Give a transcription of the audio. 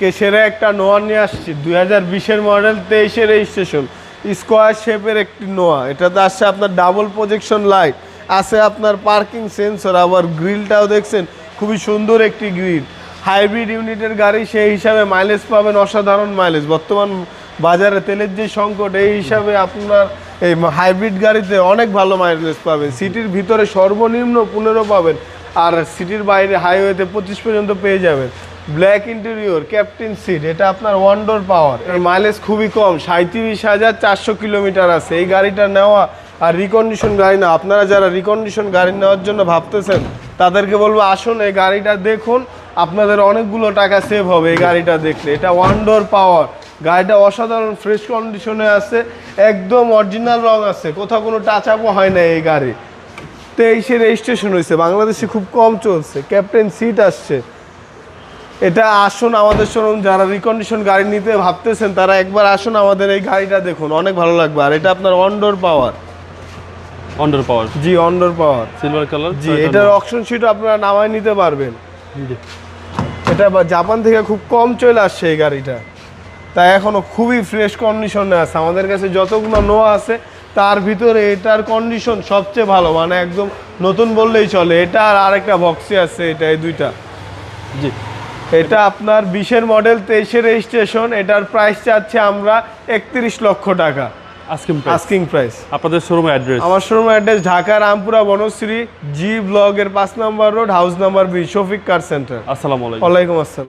আজকে সেরা একটা নোয়া নিয়ে আসছি 2020-এর মডেল, 23-এর রেজিস্ট্রেশন, স্কোয়ার শেপের একটি নোয়া। এটাতে আসছে আপনার ডাবল প্রজেকশন লাইট, আছে আপনার পার্কিং সেন্সর, আবার গ্রিলটাও দেখছেন খুবই সুন্দর একটি গ্রিল। হাইব্রিড ইউনিটের গাড়ি, সেই হিসাবে মাইলেজ পাবেন অসাধারণ মাইলেজ। বর্তমান বাজারে তেলের যে সংকট, এই হিসাবে আপনার এই হাইব্রিড গাড়িতে অনেক ভালো মাইলেজ পাবেন। সিটির ভিতরে সর্বনিম্ন 15 পাবেন, আর সিটির বাইরে হাইওয়েতে 25 পর্যন্ত পেয়ে যাবেন। ব্ল্যাক ইন্টেরিয়র, ক্যাপ্টেন সিট, এটা আপনার ওয়ান ডোর পাওয়ার। এর মাইলেজ খুবই কম, 37,400 কিলোমিটার আছে। এই গাড়িটা নেওয়া আর রিকন্ডিশন গাড়ি না। আপনারা যারা রিকন্ডিশন গাড়ি নেওয়ার জন্য ভাবতেছেন তাদেরকে বলবো আসুন এই গাড়িটা দেখুন, আপনাদের অনেকগুলো টাকা সেভ হবে এই গাড়িটা দেখলে। এটা ওয়ান ডোর পাওয়ার, গাড়িটা অসাধারণ ফ্রেশ কন্ডিশনে আছে, একদম অরিজিনাল রং আছে, কোথাও কোনো টাচ আপও হয় না। এই গাড়ি 23-এর রেজিস্ট্রেশন হয়েছে, বাংলাদেশে খুব কম চলছে, ক্যাপ্টেন সিট আসছে। এটা আসুন আমাদের শোরুম, যারা রিকন্ডিশন গাড়ি নিতে ভাবতেছেন তারা একবার আসুন আমাদের এই গাড়িটা দেখুন, অনেক ভালো লাগবে। আর এটা আপনার on door power. On door power? জি, on door power, silver colour. জি, এটার অকশন শিট আপনারা নামায় নিতে পারবেন। জি, এটা জাপান থেকে খুব কম চলে আসছে এই গাড়িটা, তাই এখনো খুবই ফ্রেশ কন্ডিশনে আছে। আমাদের কাছে যতগুলো নোয়া আছে তার ভিতরে এটার কন্ডিশন সবচেয়ে ভালো, মানে একদম নতুন বললেই চলে। এটা আর আরেকটা বক্সে আছে, এটা এই দুইটা। জি, এটা আপনার 20-এর মডেল, 23-এর রেজিস্ট্রেশন। এটার প্রাইস চাচ্ছি আমরা 31 লক্ষ টাকা আস্কিং প্রাইস। আপনাদের শোরুমের অ্যাড্রেস? আমার শোরুমের অ্যাড্রেস ঢাকা রামপুরা বনশ্রী জি ব্লকের 5 নম্বর road, house number 20, Shafiq car centre. আসসালামু আলাইকুম। ওয়ালাইকুম আসসালাম।